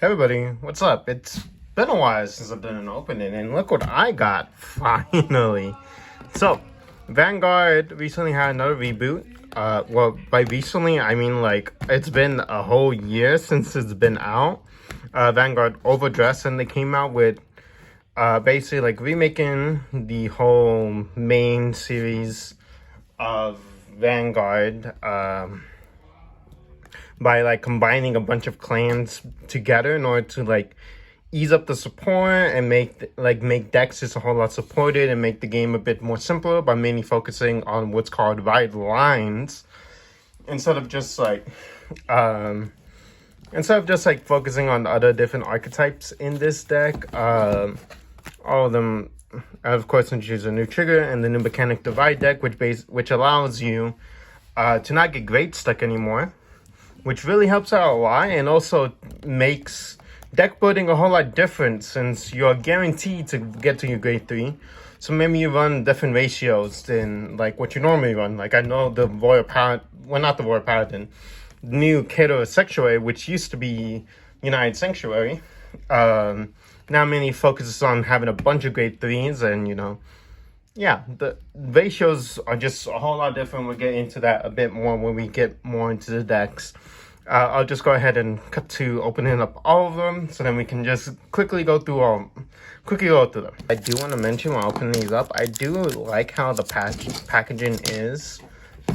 Hey everybody, what's up? It's been a while since I've done an opening, and look what I got, finally. So, Vanguard recently had another reboot. Well, by recently, I mean like, it's been a whole year since it's been out. Vanguard Overdressed, and they came out with basically like remaking the whole main series of Vanguard. By like combining a bunch of clans together in order to like ease up the support and make decks just a whole lot supported and make the game a bit more simpler by mainly focusing on what's called wide lines instead of just like focusing on other different archetypes in this deck. All of them of course introduce a new trigger and the new mechanic divide deck, which allows you to not get great stuck anymore, which really helps out a lot and also makes deck building a whole lot different since you're guaranteed to get to your grade 3. So maybe you run different ratios than like what you normally run. Like I know the Royal Paladin, well not the Royal Paladin, new Kato Sanctuary, which used to be United Sanctuary, now mainly focuses on having a bunch of grade 3s, and yeah, the ratios are just a whole lot different. We'll get into that a bit more when we get more into the decks. I'll just go ahead and cut to opening up all of them, so then we can just quickly go through them. I do want to mention while opening these up, I do like how the packaging is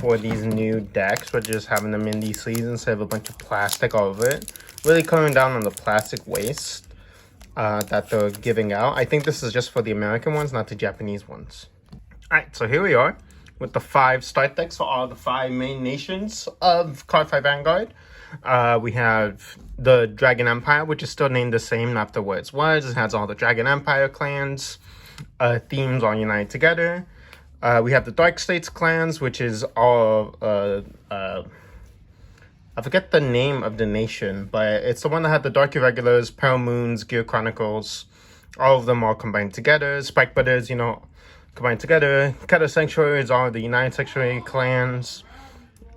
for these new decks, but just having them in these sleeves instead of a bunch of plastic all over it. Really cutting down on the plastic waste that they're giving out. I think this is just for the American ones, not the Japanese ones. Alright, so here we are with the 5 start decks for all the 5 main nations of Cardfight Vanguard. We have the Dragon Empire, which is still named the same after what it was. It has all the Dragon Empire clans. Themes all united together. We have the Dark States clans, which is all I forget the name of the nation, but it's the one that had the Dark Irregulars, Pearl Moons, Gear Chronicles, all of them all combined together. Spike Brothers, combined together. Kato Sanctuary is all the United Sanctuary clans.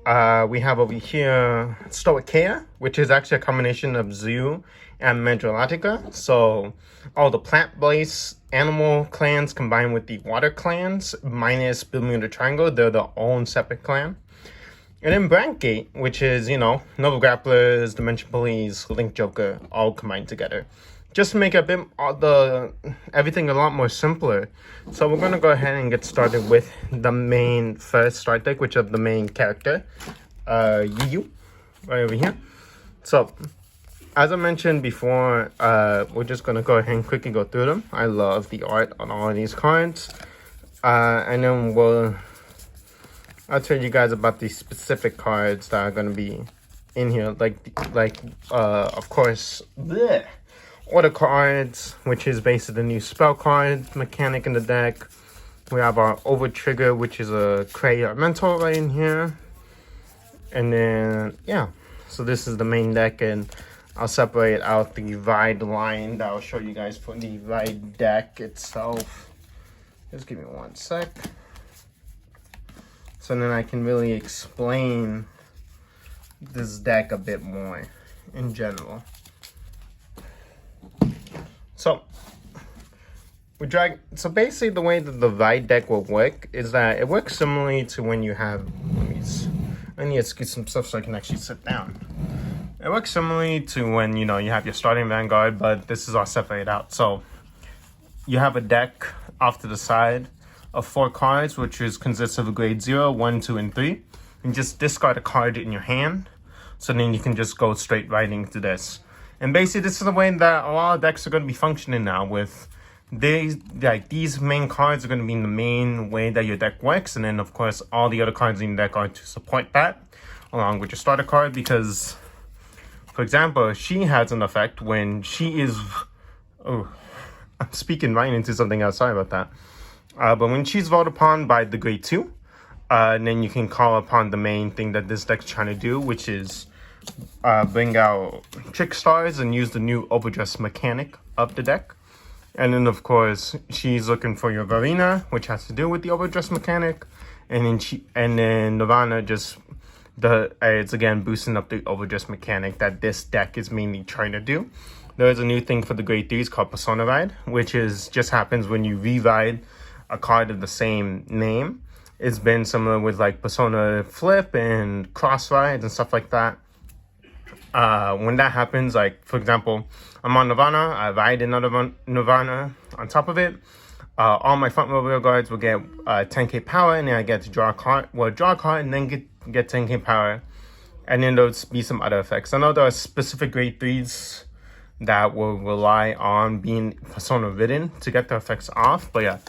We have over here Stoicheia, which is actually a combination of Zoo and Medralatica. So all the plant-based animal clans combined with the water clans, minus Bermuda Triangle, they're their own separate clan. And then Brandgate, which is, Nova Grapplers, Dimension Police, Link Joker, all combined together. Just to make a bit everything a lot more simpler. So we're going to go ahead and get started with the main first start deck, which is the main character, Yu, right over here. So, as I mentioned before, we're just going to go ahead and quickly go through them. I love the art on all of these cards. And then I'll tell you guys about the specific cards that are going to be in here. Of course, Order cards, which is basically the new spell card mechanic in the deck. We have our Over Trigger, which is a Cray Mentor right in here. And then, yeah. So this is the main deck, and I'll separate out the Ride line that I'll show you guys for the Ride deck itself. Just give me one sec. So then I can really explain this deck a bit more in general. So basically the way that the Ride deck will work is that it works similarly to when you have, I need to get some stuff so I can actually sit down. It works similarly to when, you have your starting Vanguard, but this is all separated out. So you have a deck off to the side of 4 cards, which consists of a grade 0, 1, 2, and 3. And just discard a card in your hand. So then you can just go straight right into this. And basically, this is the way that a lot of decks are going to be functioning now. With these main cards are going to be the main way that your deck works, and then of course all the other cards in your deck are to support that, along with your starter card. Because, for example, she has an effect when she is. Oh, I'm speaking right into something else. Sorry about that. But when she's voted upon by the grade 2, then you can call upon the main thing that this deck's trying to do, which is bring out Trick Stars and use the new Overdress mechanic of the deck. And then of course she's looking for your Varina, which has to do with the Overdress mechanic, and then Nirvana just it's again boosting up the overdress mechanic that this deck is mainly trying to do. There's a new thing for the grade 3s called Persona Ride, which is just happens when you re-ride a card of the same name. It's been similar with like Persona Flip and Cross Rides and stuff like that. When that happens, like for example, I'm on Nirvana, I ride another Nirvana on top of it. All my front row rear guards will get 10k power, and then I get to draw a card, and then get 10k power, and then there'll be some other effects. I know there are specific grade 3s that will rely on being Persona ridden to get the effects off, but yeah,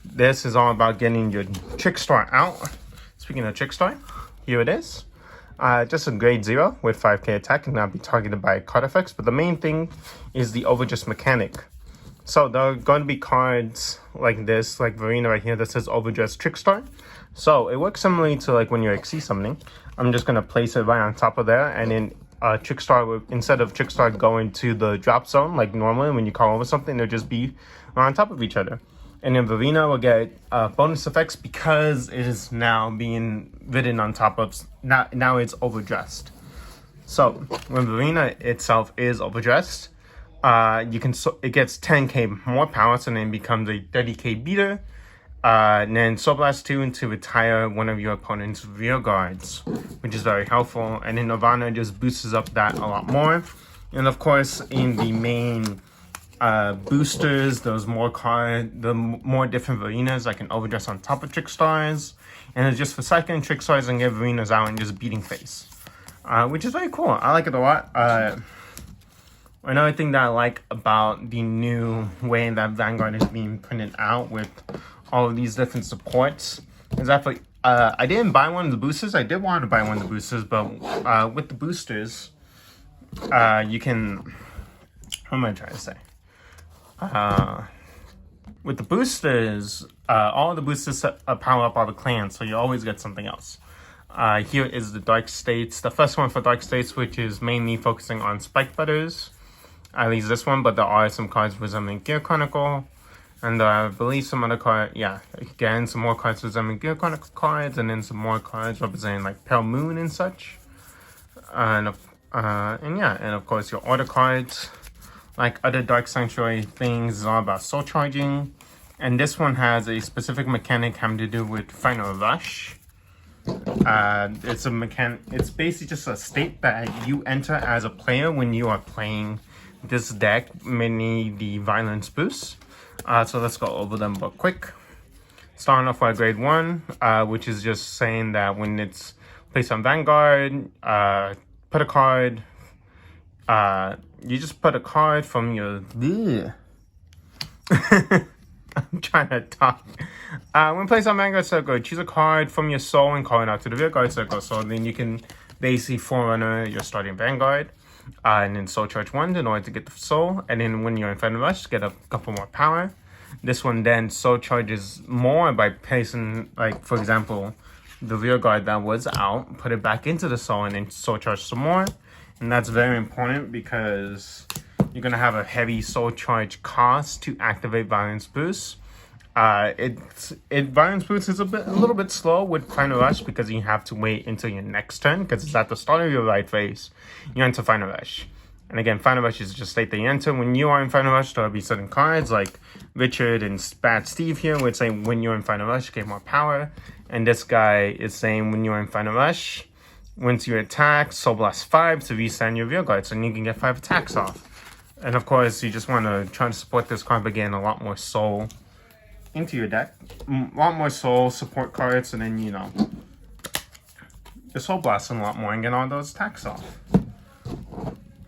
this is all about getting your Trick Star out. Speaking of Trick Star, here it is. Just a grade 0 with 5k attack and not be targeted by card effects, but the main thing is the overdress mechanic. So there are going to be cards like this, like Verena right here, that says Overdress Trick Star. So it works similarly to like when you're XC summoning. I'm just going to place it right on top of there, and then Trick Star will, instead of Trick Star going to the drop zone like normally when you call over something, they'll just be right on top of each other. And then Verena will get bonus effects because it is now being ridden on top of, now it's overdressed. So when Verena itself is overdressed, it gets 10k more power, so then it becomes a 30k beater. And then Soul Blast 2 to retire one of your opponent's rear guards, which is very helpful. And then Nirvana just boosts up that a lot more. And of course, in the main boosters, there's more more different Verenas I can overdress on top of Trick Stars. And it's just for cycling Trick Stars and get Verenas out and just beating face, which is very cool. I like it a lot. Another thing that I like about the new way that Vanguard is being printed out with all of these different supports is that I didn't buy one of the boosters. I did want to buy one of the boosters, but with the boosters, you can, what am I trying to say? With the boosters, all of the boosters power up all the clans, so you always get something else. Here is the Dark States. The first one for Dark States, which is mainly focusing on Spike Feathers. At least this one, but there are some cards resembling Gear Chronicle. And I believe some other card, yeah, again, some more cards resembling Gear Chronicle cards, and then some more cards representing like Pale Moon and such. And yeah, and of course your order cards. Like other Dark Sanctuary things, is all about soul charging. And this one has a specific mechanic having to do with Final Rush. It's basically just a state that you enter as a player when you are playing this deck, mainly the Violence boost. So let's go over them real quick. Starting off with grade 1, which is just saying that when it's placed on Vanguard, put a card, you just put a card from your... I'm trying to talk. When placed on Vanguard Circle, choose a card from your soul and call it out to the rear guard circle. So then you can basically forerunner your starting Vanguard. And then soul charge 1 in order to get the soul. And then when you're in Final Rush, get a couple more power. This one then soul charges more by placing, like, for example, the rear guard that was out, put it back into the soul, and then soul charge some more. And that's very important because you're going to have a heavy soul charge cost to activate Violence Boost. Violence Boost is a little bit slow with Final Rush because you have to wait until your next turn, because it's at the start of your ride phase. You enter Final Rush. And again, Final Rush is just state that you enter. When you are in Final Rush, there will be certain cards like Richard and Bad Steve here would say when you're in Final Rush, get more power. And this guy is saying when you're in Final Rush, once you attack, Soul Blast 5 to restand your rear guards, and you can get 5 attacks off. And of course, you just want to try to support this card by getting a lot more soul into your deck. A lot more soul support cards, and then, you know, your Soul Blasting a lot more and get all those attacks off.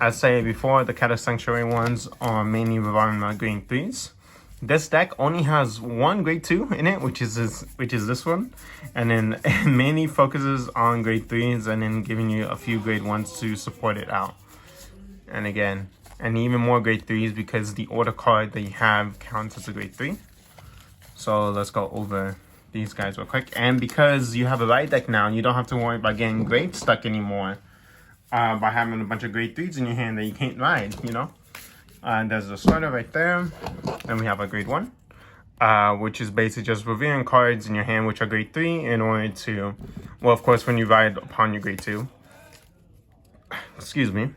As stated before, the Cata Sanctuary ones are mainly revolving around grade 3s. This deck only has one grade 2 in it, which is this one, and then it mainly focuses on grade 3s and then giving you a few grade 1s to support it out. And again, and even more grade 3s because the order card that you have counts as a grade 3. So let's go over these guys real quick. And because you have a ride deck now, you don't have to worry about getting grade stuck anymore by having a bunch of grade 3s in your hand that you can't ride, you know. There's the starter right there. Then we have a grade 1. which is basically just revealing cards in your hand which are grade 3 in order to, well, of course, when you ride upon your grade 2, excuse me,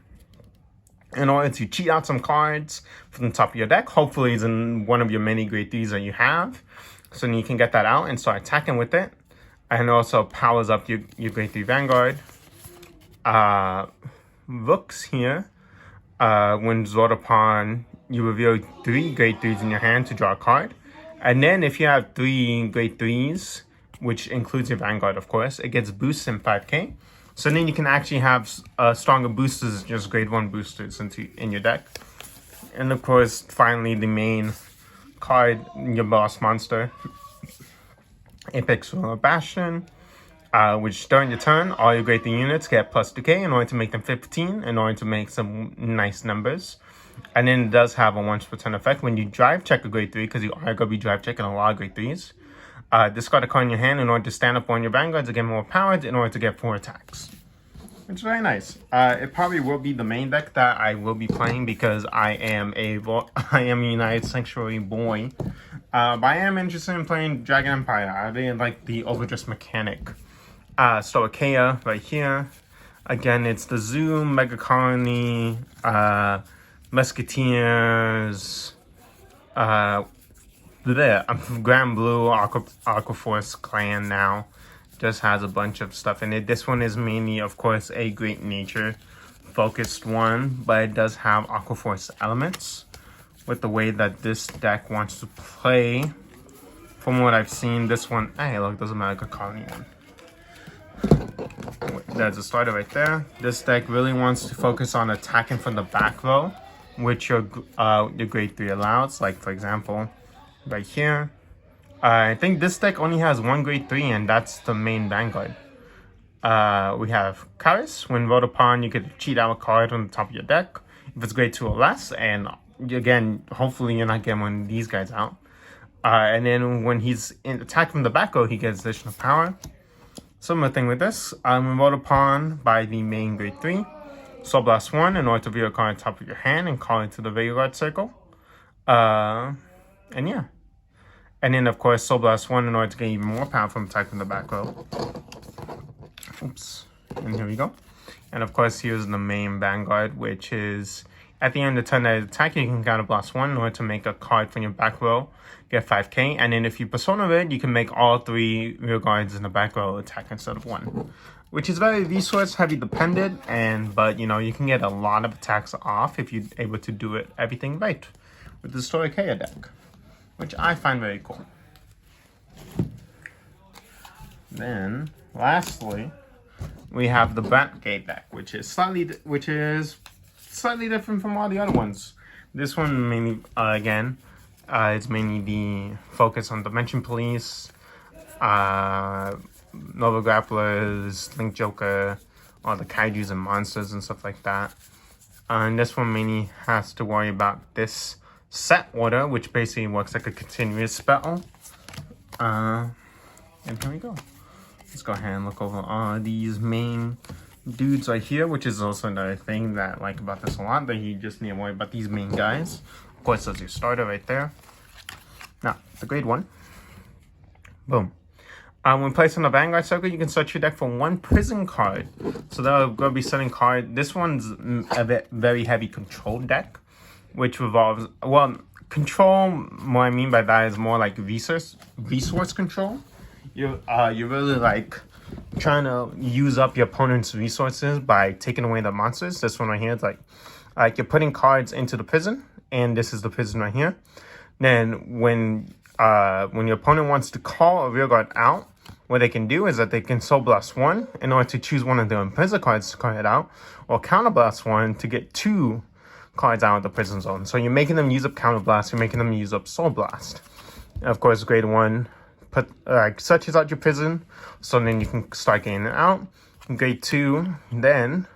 in order to cheat out some cards from the top of your deck. Hopefully it's in one of your many grade 3s that you have, so then you can get that out and start attacking with it. And also powers up your grade 3 Vanguard. Rooks here, when drawed upon, you reveal 3 grade 3s in your hand to draw a card. And then if you have 3 grade 3s, which includes your Vanguard, of course, it gets boosted in 5k. So then you can actually have stronger boosters, just grade 1 boosters in your deck. And of course, finally, the main card, your boss monster, Apex Bastion, which during your turn, all your grade 3 units get plus 2k in order to make them 15, in order to make some nice numbers. And then it does have a once per turn effect when you drive check a grade 3, because you are going to be drive checking a lot of grade 3s. Discard a card in your hand in order to stand up on your Vanguard to get more power in order to get 4 attacks. Which is very nice. It probably will be the main deck that I will be playing, because I am a United Sanctuary boy. But I am interested in playing Dragon Empire. I really like the overdress mechanic. Stoicheia right here. Again, it's the Zoo, Mega Colony, Musketeers, Grand Blue, Aquaforce Clan now. Just has a bunch of stuff in it. This one is mainly, of course, a Great Nature focused one, but it does have Aquaforce elements. With the way that this deck wants to play, from what I've seen, this one, hey, look, there's a Mega Colony one. There's a starter right there. This deck really wants to focus on attacking from the back row, which your grade 3 allows. Like, for example, right here. I think this deck only has 1 grade 3, and that's the main Vanguard. We have Karis. When rolled upon, you get cheat out a card on the top of your deck if it's grade 2 or less, and again, hopefully you're not getting one of these guys out. And then when he's in attack from the back row, he gets additional power. Similar thing with this. When rolled upon by the main grade 3, Soul Blast 1 in order to reveal a card on top of your hand and call it to the Vanguard circle. And yeah. And then, of course, Soul Blast 1 in order to get even more power from attack from the back row. Oops. And here we go. And of course, here's the main Vanguard, which is at the end of the turn that is attacking, you can counter blast 1 in order to make a card from your back row, get 5k. And then if you persona it, you can make all 3 rear guards in the back row attack instead of 1. Which is very resource heavy dependent, but you know, you can get a lot of attacks off if you're able to do everything right with the Stoicheia deck, which I find very cool. Then, lastly, we have the Vanguard deck, which is slightly different from all the other ones. This one mainly, again, it's mainly the focus on Dimension Police, Nova Grapplers, Link Joker, all the kaijus and monsters and stuff like that. And this one mainly has to worry about this set order, which basically works like a continuous spell. And here we go. Let's go ahead and look over all these main dudes right here, which is also another thing that I like about this a lot, that you just need to worry about these main guys. Of course, there's your starter right there. Now, the grade 1. Boom. When placed on the Vanguard circle, you can search your deck for 1 prison card. So that'll go be setting card. This one's a very heavy control deck, which revolves, well, control, what I mean by that is more like resource control. You're really like trying to use up your opponent's resources by taking away the monsters. This one right here is like you're putting cards into the prison, and this is the prison right here. Then when your opponent wants to call a rear guard out, what they can do is that they can Soul Blast 1 in order to choose one of their prison cards to call it out, or Counter Blast 1 to get 2 cards out of the prison zone. So you're making them use up Counter Blast, you're making them use up Soul Blast. And of course, grade 1 searches out your prison, so then you can start getting it out. Grade 2 then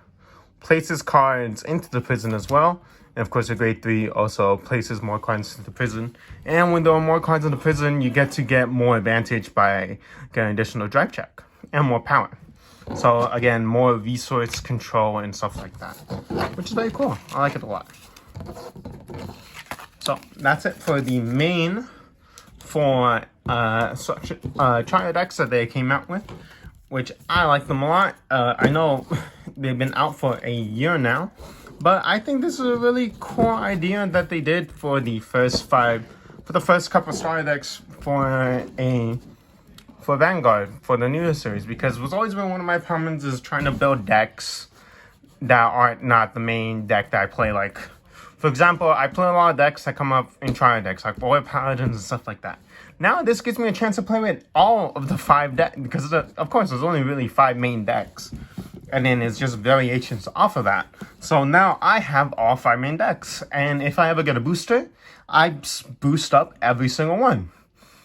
places cards into the prison as well. And of course, your grade 3 also places more cards into the prison. And when there are more cards in the prison, you get to get more advantage by getting additional drive check and more power. So again, more resource control and stuff like that, which is very cool. I like it a lot. So that's it for the main for such trio decks that they came out with, which I like them a lot. I know they've been out for a year now, but I think this is a really cool idea that they did for the first couple trio decks for Vanguard for the New series, because it's always been one of my problems is trying to build decks that are not the main deck that I play. Like, for example, I play a lot of decks that come up in trio decks, like Boy Paladins and stuff like that. Now this gives me a chance to play with all of the 5 decks, because of course there's only really 5 main decks, and then it's just variations off of that. So now I have all 5 main decks, and if I ever get a booster, I boost up every single one,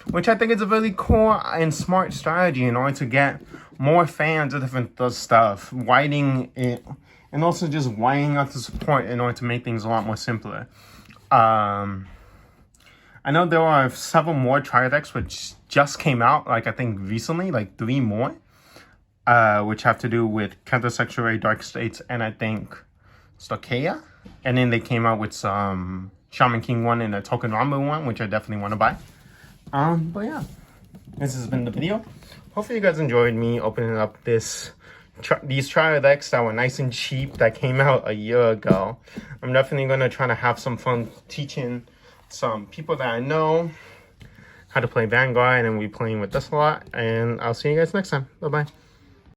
which I think is a really cool and smart strategy in order to get more fans of different stuff, widening it, and also just widening out the support in order to make things a lot more simpler. I know there are several more trio decks which just came out, like I think recently, like 3 more, which have to do with Counter-Sexual Ray, Dark States, and I think Stochea. And then they came out with some Shaman King one and a Token Rambo one, which I definitely want to buy. But yeah, this has been the video. Hopefully you guys enjoyed me opening up these trio decks that were nice and cheap that came out a year ago. I'm definitely going to try to have some fun teaching some people that I know how to play Vanguard, and we'll be playing with this a lot. And I'll see you guys next time. Bye-bye.